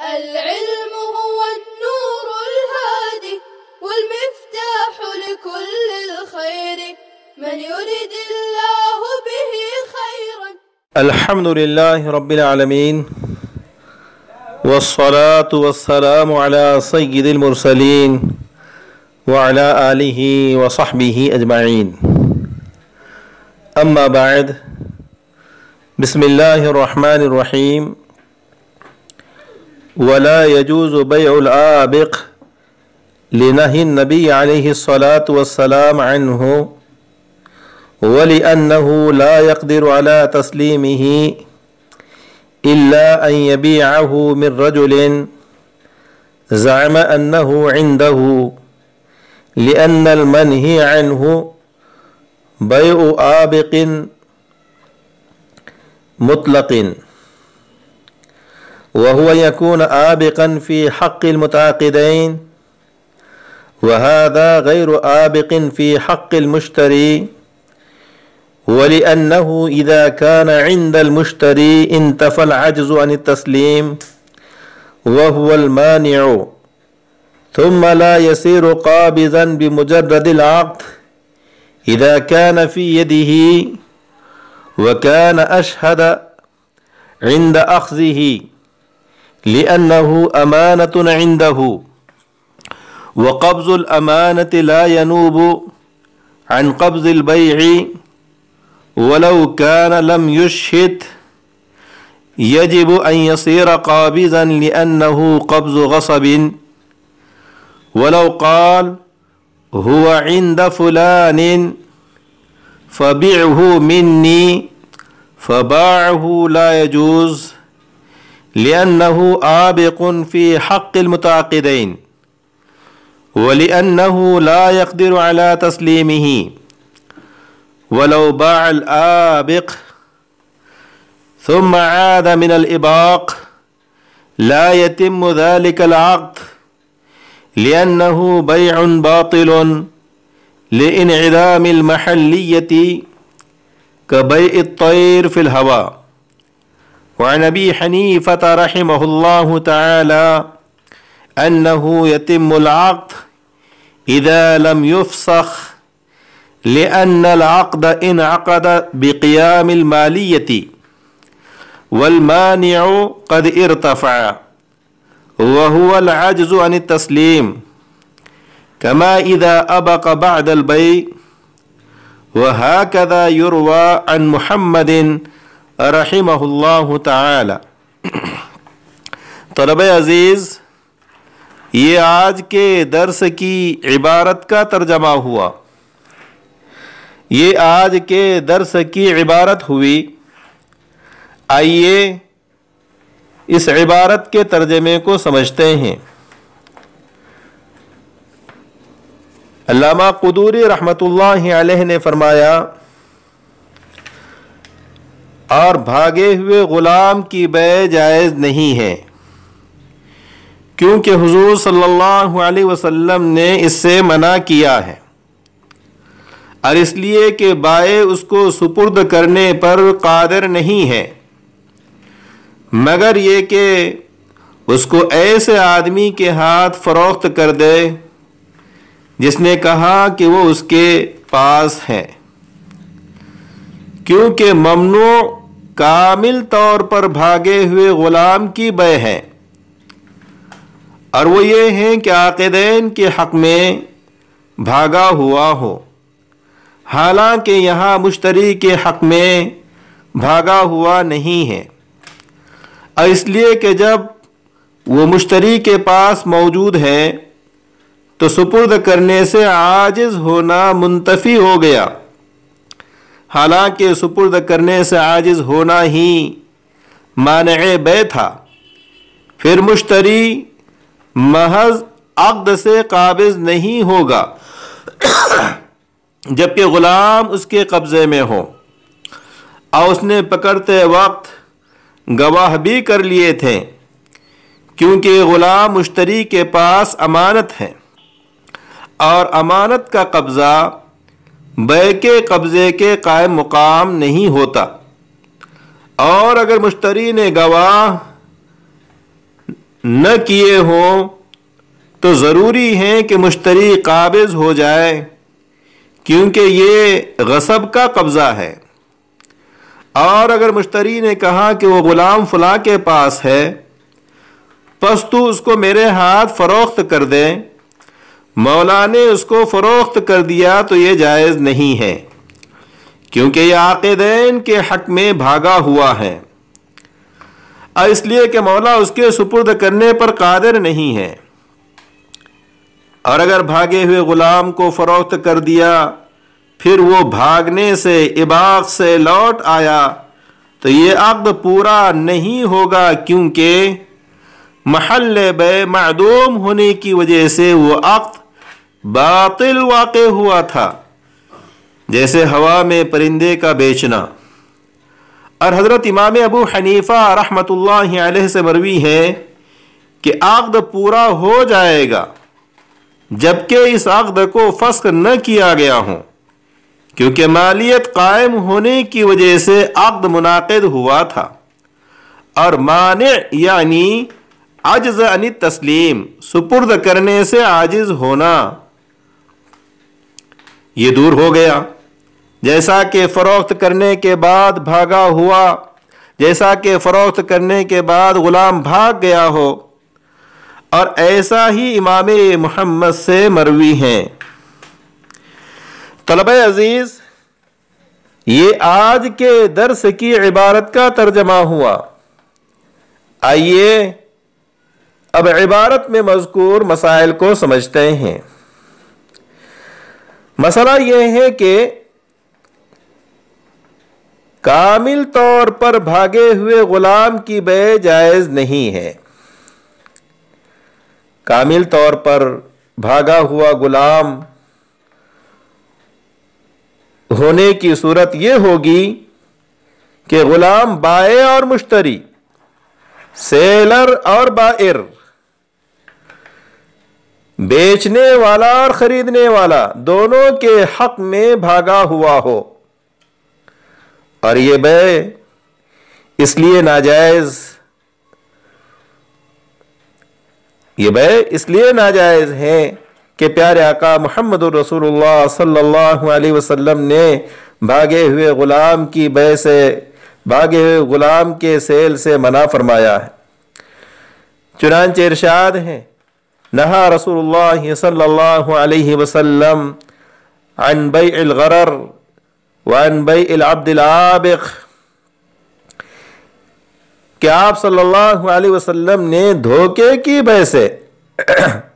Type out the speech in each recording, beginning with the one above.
العلم هو النور الهادي والمفتاح لكل الخير من يريد الله به خيرا. الحمد لله رب العالمين والصلاة والسلام على سيد المرسلين وعلى آله وصحبه أجمعين. أما بعد، بسم الله الرحمن الرحيم. ولا يجوز بيع الآبق لنهي النبي عليه الصلاة والسلام عنه، ولأنه لا يقدر على تسليمه إلا أن يبيعه من رجل زعم أنه عنده، لأن المنهي عنه بيع آبق مطلق، وهو يكون آبقا في حق المتعاقدين، وهذا غير آبق في حق المشتري، ولأنه إذا كان عند المشتري انتفى العجز عن التسليم وهو المانع، ثم لا يصير قابضا بمجرد العقد إذا كان في يده وكان أشهد عند أخذه، لأنه أمانة عنده، وقبض الأمانة لا ينوب عن قبض البيع ولو كان لم يشهد، يجب أن يصير قابضا لأنه قبض غصب. ولو قال هو عند فلان فبيعه مني فباعه لا يجوز، لأنه آبق في حق المتعاقدين، ولأنه لا يقدر على تسليمه. ولو باع الآبق ثم عاد من الإباق لا يتم ذلك العقد، لأنه بيع باطل لانعدام المحلية كبيع الطير في الهواء. وعن أبي حنيفة رحمه الله تعالى أنه يتم العقد إذا لم يفسخ، لأن العقد انعقد بقيام المالية والمانع قد ارتفع وهو العجز عن التسليم، كما إذا أبق بعد البيع. وهكذا يروى عن محمد رحمہ اللہ تعالی. طلبہ عزیز، یہ آج کے درس کی عبارت کا ترجمہ ہوا. یہ آج کے درس کی عبارت ہوئی. آئیے اس عبارت کے ترجمے کو سمجھتے ہیں. علامہ قدوری رحمۃ اللہ علیہ نے فرمایا، اور بھاگے ہوئے غلام کی بیع جائز نہیں ہے، کیونکہ حضور صلی اللہ علیہ وسلم نے اس سے منع کیا ہے، اور اس لیے کہ بائع اس کو سپرد کرنے پر قادر نہیں ہے، مگر یہ کہ اس کو ایسے آدمی کے ہاتھ فروخت کر دے جس نے کہا کہ وہ اس کے پاس ہے، کیونکہ ممنوع کامل طور پر بھاگے ہوئے غلام کی بیع ہے، اور وہ یہ ہے کہ عاقدین کے حق میں بھاگا ہوا ہو، حالانکہ یہاں مشتری کے حق میں بھاگا ہوا نہیں ہے، اور اس لیے کہ جب وہ مشتری کے پاس موجود ہے تو سپرد کرنے سے عاجز ہونا منتفی ہو گیا، حالانکہ سپرد کرنے سے عاجز ہونا ہی مانع بیع تھا. پھر مشتری محض عقد سے قابض نہیں ہوگا جبکہ غلام اس کے قبضے میں ہو، اور اس نے پکڑتے وقت گواہ بھی کر لیے تھے، کیونکہ غلام مشتری کے پاس امانت ہے، اور امانت کا قبضہ بیع کے قبضے کے قائم مقام نہیں ہوتا. اور اگر مشتری نے گواہ نہ کیے ہوں تو ضروری ہے کہ مشتری قابض ہو جائے، کیونکہ یہ غصب کا قبضہ ہے۔ اور اگر مشتری نے کہا کہ وہ غلام فلاں کے پاس ہے، پس تو اس کو میرے ہاتھ فروخت کر دے، مولا نے اس کو فروخت کر دیا تو یہ جائز نہیں ہے، کیونکہ یہ عاقدین کے حق میں بھاگا ہوا ہے، اور اس لیے کہ مولا اس کے سپرد کرنے پر قادر نہیں ہے۔ اور اگر بھاگے ہوئے غلام کو فروخت کر دیا، پھر وہ بھاگنے سے اباق سے لوٹ آیا، تو یہ عقد پورا نہیں ہوگا، کیونکہ محل بیع معدوم ہونے کی وجہ سے وہ عقد باطل واقع ہوا تھا، جیسے ہوا میں پرندے کا بیچنا۔ اور حضرت امام ابو حنیفہ رحمۃ اللہ علیہ سے مروی ہے کہ عقد پورا ہو جائے گا جبکہ اس عقد کو فسخ نہ کیا گیا ہو، کیونکہ مالیت قائم ہونے کی وجہ سے عقد منعقد ہوا تھا، اور مانع یعنی عجز عن التسلیم، سپرد کرنے سے عاجز ہونا، یہ دور ہو گیا۔ جیسا کہ فروخت کرنے کے بعد بھاگا ہوا، جیسا کہ فروخت کرنے کے بعد غلام بھاگ گیا ہو، اور ایسا ہی امام محمد سے مروی ہیں۔ طلبہ عزیز، یہ آج کے درس کی عبارت کا ترجمہ ہوا۔ آئیے اب عبارت میں مذکور مسائل کو سمجھتے ہیں۔ مسئلہ یہ ہے کہ کامل طور پر بھاگے ہوئے غلام کی بیع جائز نہیں ہے۔ کامل طور پر بھاگا ہوا غلام ہونے کی صورت یہ ہوگی کہ غلام بائع اور مشتری، سیلر اور بائر، بیچنے والا اور خریدنے والا دونوں کے حق میں بھاگا ہوا ہو، اور یہ بیع اس لیے ناجائز ہے کہ پیارے آقا محمد رسول اللہ صلی اللہ علیہ وسلم نے بھاگے ہوئے غلام کی بیع سے، بھاگے ہوئے غلام کے سیل سے منع فرمایا ہے۔ چنانچہ ارشاد ہے، نہا رسول اللہ صلی اللہ علیہ وسلم عن بیع الغرر وعن بیع العبد العابق، کہ آپ صلی اللہ علیہ وسلم نے دھوکے کی بیع سے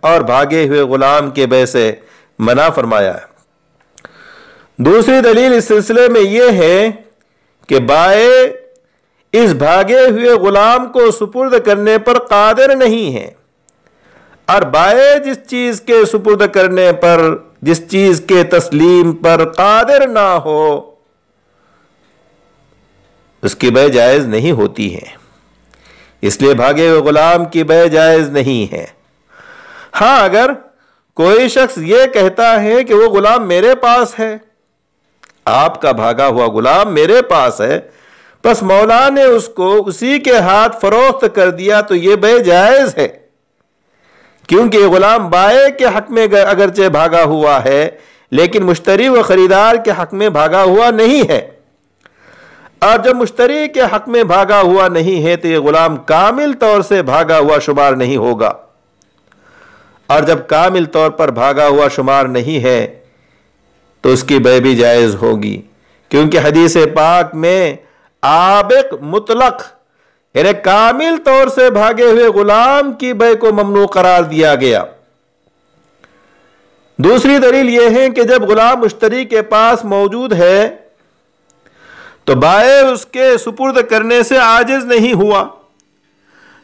اور بھاگے ہوئے غلام کے بیع سے منع فرمایا ہے۔ دوسری دلیل اس سلسلے میں یہ ہے کہ بائع اس بھاگے ہوئے غلام کو سپرد کرنے پر قادر نہیں ہے، اور بائع جس چیز کے سپرد کرنے پر، جس چیز کے تسلیم پر قادر نہ ہو، اس کی بیع جائز نہیں ہوتی ہے۔ اس لیے بھاگے ہوئے غلام کی بیع جائز نہیں ہے۔ ہاں، اگر کوئی شخص یہ کہتا ہے کہ وہ غلام میرے پاس ہے، آپ کا بھاگا ہوا غلام میرے پاس ہے، بس مولا نے اس کو اسی کے ہاتھ فروخت کر دیا، تو یہ بیع جائز ہے، کیونکہ غلام بائع کے حق میں اگرچہ بھاگا ہوا ہے، لیکن مشتری و خریدار کے حق میں بھاگا ہوا نہیں ہے۔ اور جب مشتری کے حق میں بھاگا ہوا نہیں ہے تو یہ غلام کامل طور سے بھاگا ہوا شمار نہیں ہوگا، اور جب کامل طور پر بھاگا ہوا شمار نہیں ہے تو اس کی بیع بھی جائز ہوگی، کیونکہ حدیث پاک میں عابق مطلق یعنی کامل طور سے بھاگے ہوئے غلام کی بیع کو ممنوع قرار دیا گیا۔ دوسری دلیل یہ ہے کہ جب غلام مشتری کے پاس موجود ہے تو بائع اس کے سپرد کرنے سے عاجز نہیں ہوا،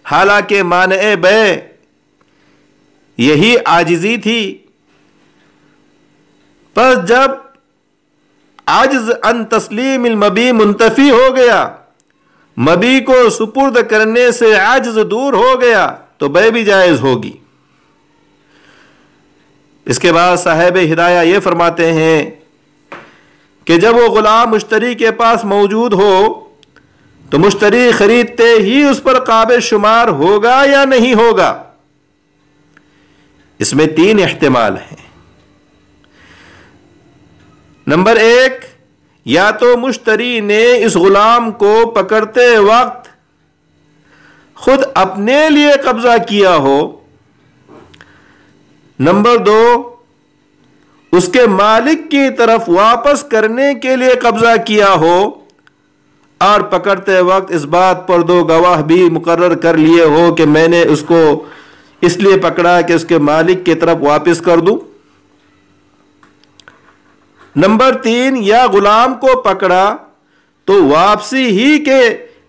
حالانکہ مانع بیع یہی عاجزی تھی۔ پس جب عجز عن تسلیم المبی منتفی ہو گیا، مبی کو سپرد کرنے سے عجز دور ہو گیا، تو بیع بھی جائز ہوگی۔ اس کے بعد صاحب ہدایہ یہ فرماتے ہیں کہ جب وہ غلام مشتری کے پاس موجود ہو تو مشتری خریدتے ہی اس پر قابل شمار ہوگا یا نہیں ہوگا؟ اس میں 3 احتمال ہیں۔ نمبر 1، یا تو مشتری نے اس غلام کو پکڑتے وقت خود اپنے لیے قبضہ کیا ہو۔ نمبر 2، اس کے مالک کی طرف واپس کرنے کے لیے قبضہ کیا ہو، اور پکڑتے وقت اس بات پر 2 گواہ بھی مقرر کر لیے ہو کہ میں نے اس کو اس لیے پکڑا کہ اس کے مالک کی طرف واپس کر دوں۔ نمبر 3، یا غلام کو پکڑا تو واپسی ہی کے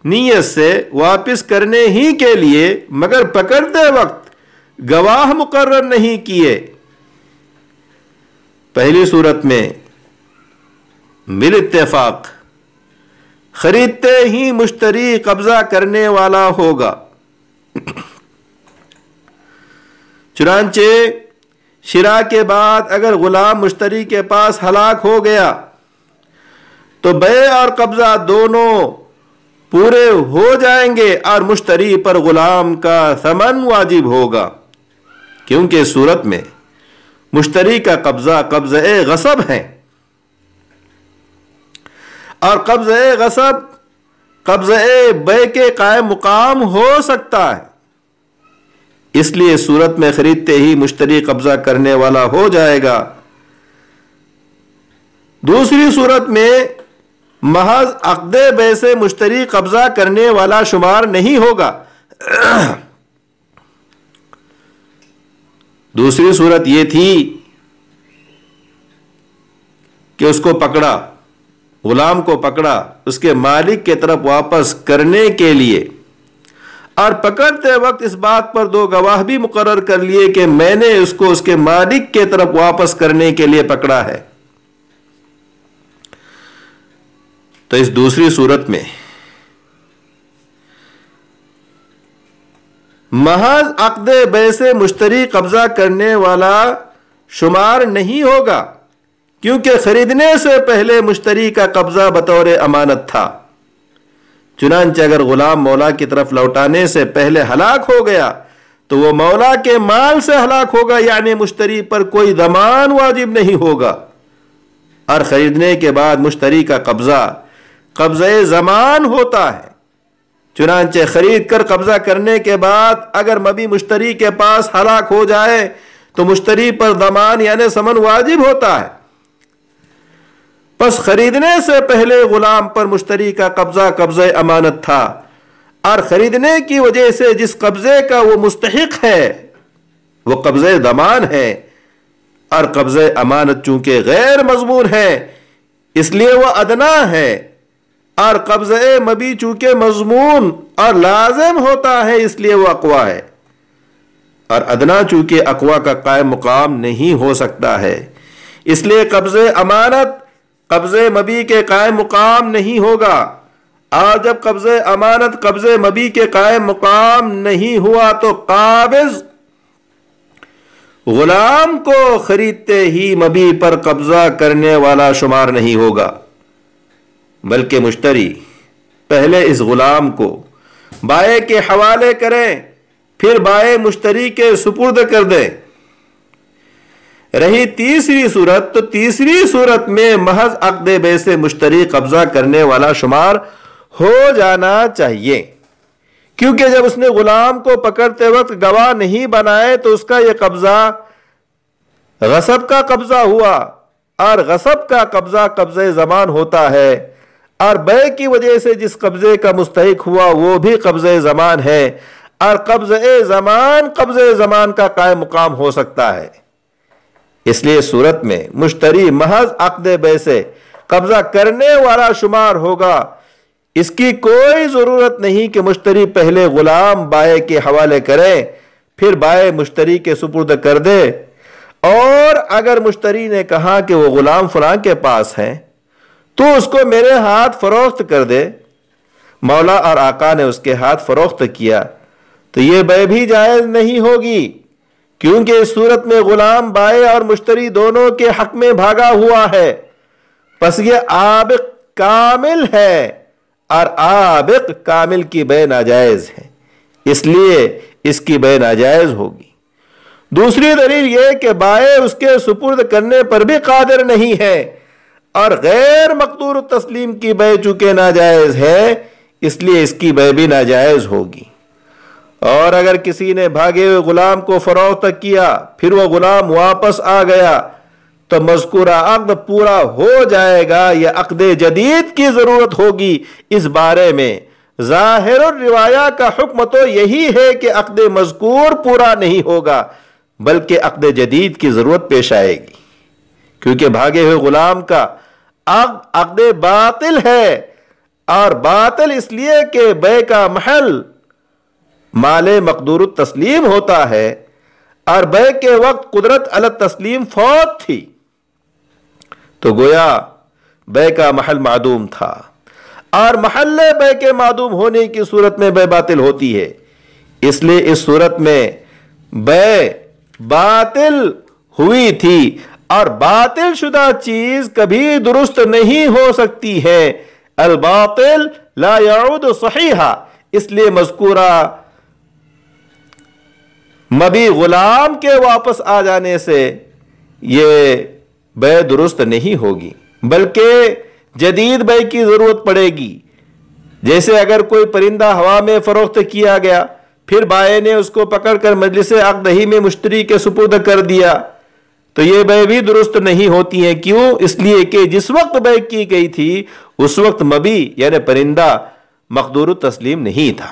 نیت سے واپس کرنے ہی کے لیے، مگر پکڑتے وقت گواہ مقرر نہیں کیے۔ پہلی صورت میں بال اتفاق خریدتے ہی مشتری قبضہ کرنے والا ہوگا۔ چنانچہ شراء کے بعد اگر غلام مشتری کے پاس ہلاک ہو گیا تو بیع اور قبضہ دونوں پورے ہو جائیں گے اور مشتری پر غلام کا ثمن واجب ہوگا، کیونکہ اس صورت میں مشتری کا قبضہ قبضہ غصب ہے، اور قبضہ غصب قبضہ بیع کے قائم مقام ہو سکتا ہے۔ اس لیے اس صورت میں خریدتے ہی مشتری قبضہ کرنے والا ہو جائے گا۔ دوسری صورت میں محض عقد بیع سے مشتری قبضہ کرنے والا شمار نہیں ہوگا۔ دوسری صورت یہ تھی کہ اس کو پکڑا، غلام کو پکڑا اس کے مالک کی طرف واپس کرنے کے لیے، اور پکڑتے وقت اس بات پر 2 گواہ بھی مقرر کر لیے کہ میں نے اس کو اس کے مالک کی طرف واپس کرنے کے لیے پکڑا ہے۔ تو اس دوسری صورت میں محض عقد بیع سے مشتری قبضہ کرنے والا شمار نہیں ہوگا، کیونکہ خریدنے سے پہلے مشتری کا قبضہ بطور امانت تھا۔ چنانچہ اگر غلام مولا کی طرف لوٹانے سے پہلے ہلاک ہو گیا تو وہ مولا کے مال سے ہلاک ہوگا، یعنی مشتری پر کوئی ضمان واجب نہیں ہوگا، اور خریدنے کے بعد مشتری کا قبضہ قبضہ ضمان ہوتا ہے۔ چنانچہ خرید کر قبضہ کرنے کے بعد اگر مبی مشتری کے پاس ہلاک ہو جائے تو مشتری پر ضمان یعنی ثمن واجب ہوتا ہے۔ پس خریدنے سے پہلے غلام پر مشتری کا قبضہ قبضہ امانت تھا، اور خریدنے کی وجہ سے جس قبضے کا وہ مستحق ہے وہ قبضہ ضمان ہے، اور قبضہ امانت چونکہ غیر مضمون ہے اس لیے وہ ادنا ہے، اور قبضہ مبی چونکہ مضمون اور لازم ہوتا ہے اس لیے وہ اقوا ہے، اور ادنا چونکہ اقوا کا قائم مقام نہیں ہو سکتا ہے، اس لیے قبضہ امانت قبضہ مبی کے قائم مقام نہیں ہوگا، اور جب قبضہ امانت قبضہ مبی کے قائم مقام نہیں ہوا تو قابض غلام کو خریدتے ہی مبی پر قبضہ کرنے والا شمار نہیں ہوگا، بلکہ مشتری پہلے اس غلام کو بائع کے حوالے کریں، پھر بائع مشتری کے سپرد کر دیں۔ رہی تیسری صورت، تو تیسری صورت میں محض عقد بیع سے مشتری قبضہ کرنے والا شمار ہو جانا چاہیے، کیونکہ جب اس نے غلام کو پکڑتے وقت گواہ نہیں بنائے تو اس کا یہ قبضہ غصب کا قبضہ ہوا، اور غصب کا قبضہ قبضہ ضمان ہوتا ہے، اور بیع کی وجہ سے جس قبضے کا مستحق ہوا وہ بھی قبضہ ضمان ہے، اور قبضہ ضمان کا قائم مقام ہو سکتا ہے۔ اس لیے صورت میں مشتری محض عقد بیع سے قبضہ کرنے والا شمار ہوگا، اس کی کوئی ضرورت نہیں کہ مشتری پہلے غلام بائع کے حوالے کرے پھر بائع مشتری کے سپرد کر دے، اور اگر مشتری نے کہا کہ وہ غلام فلاں کے پاس ہے تو اس کو میرے ہاتھ فروخت کر دے، مولا اور آقا نے اس کے ہاتھ فروخت کیا تو یہ بیع بھی جائز نہیں ہوگی، کیونکہ اس صورت میں غلام بائع اور مشتری دونوں کے حق میں بھاگا ہوا ہے، پس یہ عابق کامل ہے، اور آبق کامل کی بے ناجائز ہے، اس لیے اس کی بے ناجائز ہوگی۔ دوسری دلیل یہ کہ بائع اس کے سپرد کرنے پر بھی قادر نہیں ہے، اور غیر مقدور التسلیم کی بے چونکہ ناجائز ہے اس لیے اس کی بے بھی ناجائز ہوگی۔ اور اگر کسی نے بھاگے ہوئے غلام کو فروخت کیا پھر وہ غلام واپس آ گیا تو مذکورہ عقد پورا ہو جائے گا یا عقد جدید کی ضرورت ہوگی۔ اس بارے میں ظاہر الروایہ کا حکم تو یہی ہے کہ عقد مذکور پورا نہیں ہوگا بلکہ عقد جدید کی ضرورت پیش آئے گی، کیونکہ بھاگے ہوئے غلام کا عقد باطل ہے، اور باطل اس لیے کہ بے کا محل مال مقدور التسلیم ہوتا ہے، اور بے کے وقت قدرت علی التسلیم فوت تھی، تو گویا بے کا محل معدوم تھا، اور محل بے کے معدوم ہونے کی صورت میں بے باطل ہوتی ہے۔ اس لیے اس صورت میں بے باطل ہوئی تھی، اور باطل شدہ چیز کبھی درست نہیں ہو سکتی ہے۔ الباطل لا يعود صحیحا، اس لیے مذکورہ مبی غلام کے واپس آ جانے سے یہ بے درست نہیں ہوگی بلکہ جدید بے کی ضرورت پڑے گی۔ جیسے اگر کوئی پرندہ ہوا میں فروخت کیا گیا پھر بائع نے اس کو پکڑ کر مجلس عقد ہی میں مشتری کے سپرد کر دیا تو یہ بے بھی درست نہیں ہوتی ہیں۔ کیوں؟ اس لیے کہ جس وقت بے کی گئی تھی اس وقت مبی یعنی پرندہ مقدور التسلیم نہیں تھا۔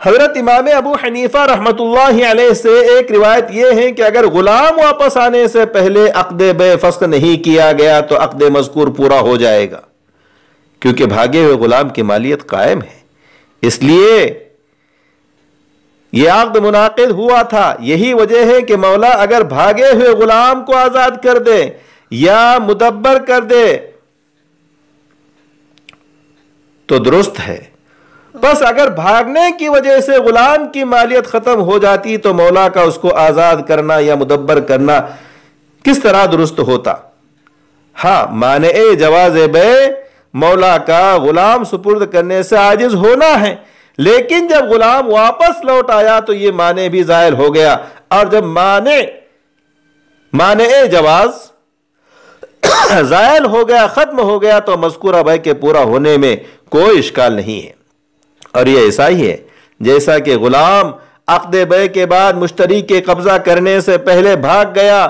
حضرت امام ابو حنیفہ رحمت اللہ علیہ سے ایک روایت یہ ہے کہ اگر غلام واپس آنے سے پہلے عقد بے فسخ نہیں کیا گیا تو عقد مذکور پورا ہو جائے گا، کیونکہ بھاگے ہوئے غلام کی مالیت قائم ہے، اس لیے یہ عقد منعقد ہوا تھا۔ یہی وجہ ہے کہ مولا اگر بھاگے ہوئے غلام کو آزاد کر دے یا مدبر کر دے تو درست ہے، بس اگر بھاگنے کی وجہ سے غلام کی مالیت ختم ہو جاتی تو مولا کا اس کو آزاد کرنا یا مدبر کرنا کس طرح درست ہوتا؟ ہاں، مانع جواز بے مولا کا غلام سپرد کرنے سے عاجز ہونا ہے، لیکن جب غلام واپس لوٹ آیا تو یہ مانع بھی زائل ہو گیا، اور جب مانع جواز زائل ہو گیا، ختم ہو گیا تو مذکورہ بے کے پورا ہونے میں کوئی اشکال نہیں ہے۔ اور یہ ایسا ہی ہے جیسا کہ غلام عقد بے کے بعد مشتری کے قبضہ کرنے سے پہلے بھاگ گیا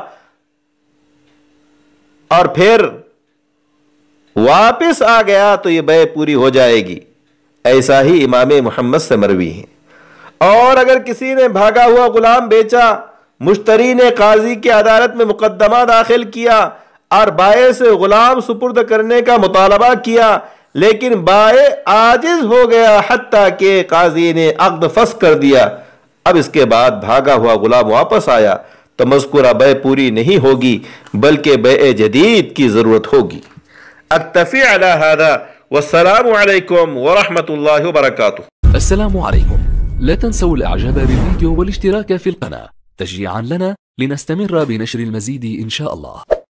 اور پھر واپس آ گیا تو یہ بے پوری ہو جائے گی، ایسا ہی امام محمد سے مروی ہے۔ اور اگر کسی نے بھاگا ہوا غلام بیچا، مشتری نے قاضی کی عدالت میں مقدمہ داخل کیا اور بائع سے غلام سپرد کرنے کا مطالبہ کیا، لیکن بائع عاجز ہو گیا حتیٰ کہ قاضی نے عقد فسخ کر دیا، اب اس کے بعد بھاگا ہوا غلام واپس آیا تو مذکورہ بے پوری نہیں ہوگی بلکہ بے جدید کی ضرورت ہوگی۔ اکتفی علی ھذا والسلام علیکم ورحمۃ اللہ وبرکاتہ۔ السلام عليكم، لا تنسوا الاعجاب بالفيديو والاشتراك في القناة تشجيعا لنا لنستمر بنشر المزيد إن شاء الله.